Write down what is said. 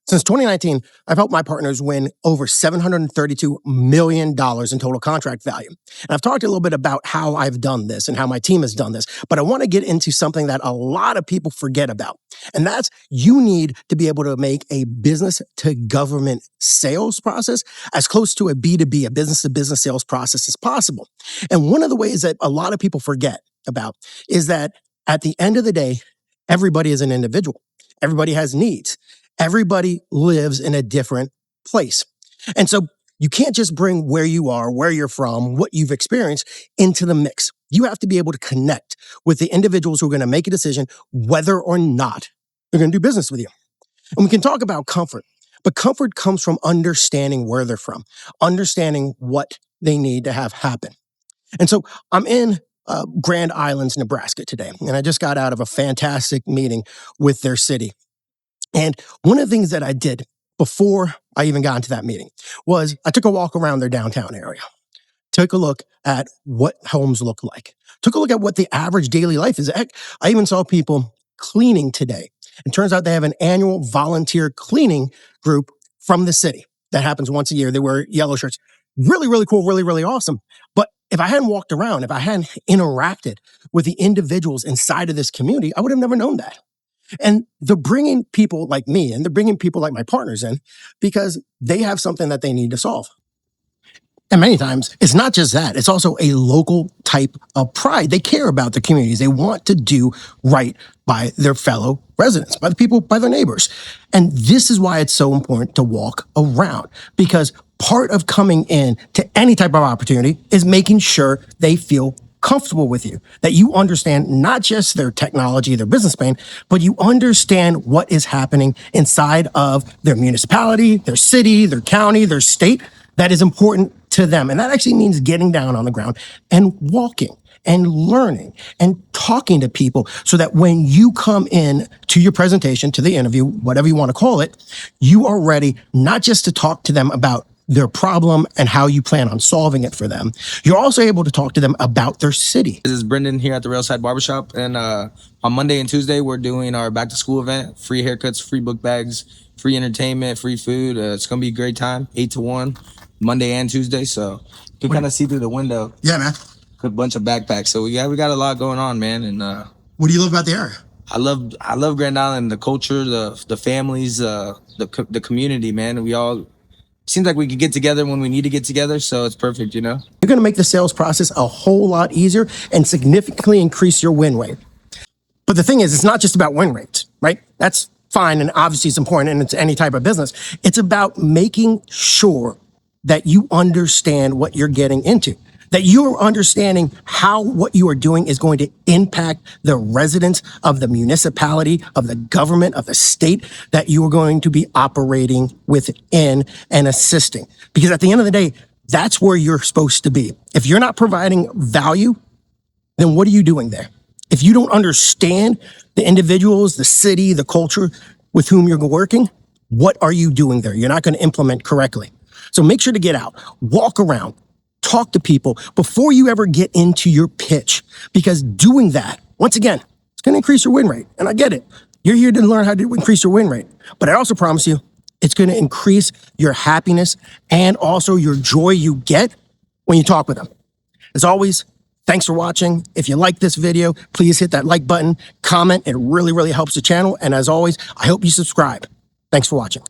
Since 2019, I've helped my partners win over $732 million in total contract value. And I've talked a little bit about how I've done this and how my team has done this, but I want to get into something that a lot of people forget about. And that's you need to be able to make a business to government sales process as close to a B2B, a business to business sales process as possible. And one of the ways that a lot of people forget about is that at the end of the day, everybody is an individual. Everybody has needs. Everybody lives in a different place. And so you can't just bring where you are, where you're from, what you've experienced into the mix. You have to be able to connect with the individuals who are going to make a decision whether or not they're going to do business with you. And we can talk about comfort, but comfort comes from understanding where they're from, understanding what they need to have happen. And so I'm in Grand Islands, Nebraska today, and I just got out of a fantastic meeting with their city. And one of the things that I did before I even got into that meeting was I took a walk around their downtown area, took a look at what homes look like, took a look at what the average daily life is. Heck, I even saw people cleaning today. And turns out they have an annual volunteer cleaning group from the city that happens once a year. They wear yellow shirts. Really, really cool, really, really awesome. But if I hadn't walked around, if I hadn't interacted with the individuals inside of this community, I would have never known that. And they're bringing people like me and they're bringing people like my partners in because they have something that they need to solve. And many times it's not just that, it's also a local type of pride. They care about their communities. They want to do right by their fellow residents, by the people, by their neighbors. And this is why it's so important to walk around, because part of coming in to any type of opportunity is making sure they feel comfortable with you, that you understand not just their technology, their business plan, but you understand what is happening inside of their municipality, their city, their county, their state that is important to them. And that actually means getting down on the ground and walking and learning and talking to people so that when you come in to your presentation, to the interview, whatever you want to call it, you are ready not just to talk to them about their problem and how you plan on solving it for them. You're also able to talk to them about their city. This is Brendan here at the Railside Barbershop. And on Monday and Tuesday, we're doing our back to school event. Free haircuts, free book bags, free entertainment, free food. It's going to be a great time, 8 to 1, Monday and Tuesday. So you can kind of see through the window. Yeah, man. A bunch of backpacks. So we got a lot going on, man. And what do you love about the area? I love Grand Island, the culture, the families, the community, man. We all seems like we could get together when we need to get together, so it's perfect, you know? You're going to make the sales process a whole lot easier and significantly increase your win rate. But the thing is, it's not just about win rates, right? That's fine, and obviously it's important, and it's any type of business. It's about making sure that you understand what you're getting into, that you're understanding how what you are doing is going to impact the residents of the municipality, of the government, of the state that you are going to be operating within and assisting. Because at the end of the day, that's where you're supposed to be. If you're not providing value, then what are you doing there? If you don't understand the individuals, the city, the culture with whom you're working, what are you doing there? You're not going to implement correctly. So make sure to get out, walk around, talk to people before you ever get into your pitch, because doing that, once again, it's going to increase your win rate. And I get it. You're here to learn how to increase your win rate. But I also promise you, it's going to increase your happiness and also your joy you get when you talk with them. As always, thanks for watching. If you like this video, please hit that like button, comment. It really, really helps the channel. And as always, I hope you subscribe. Thanks for watching.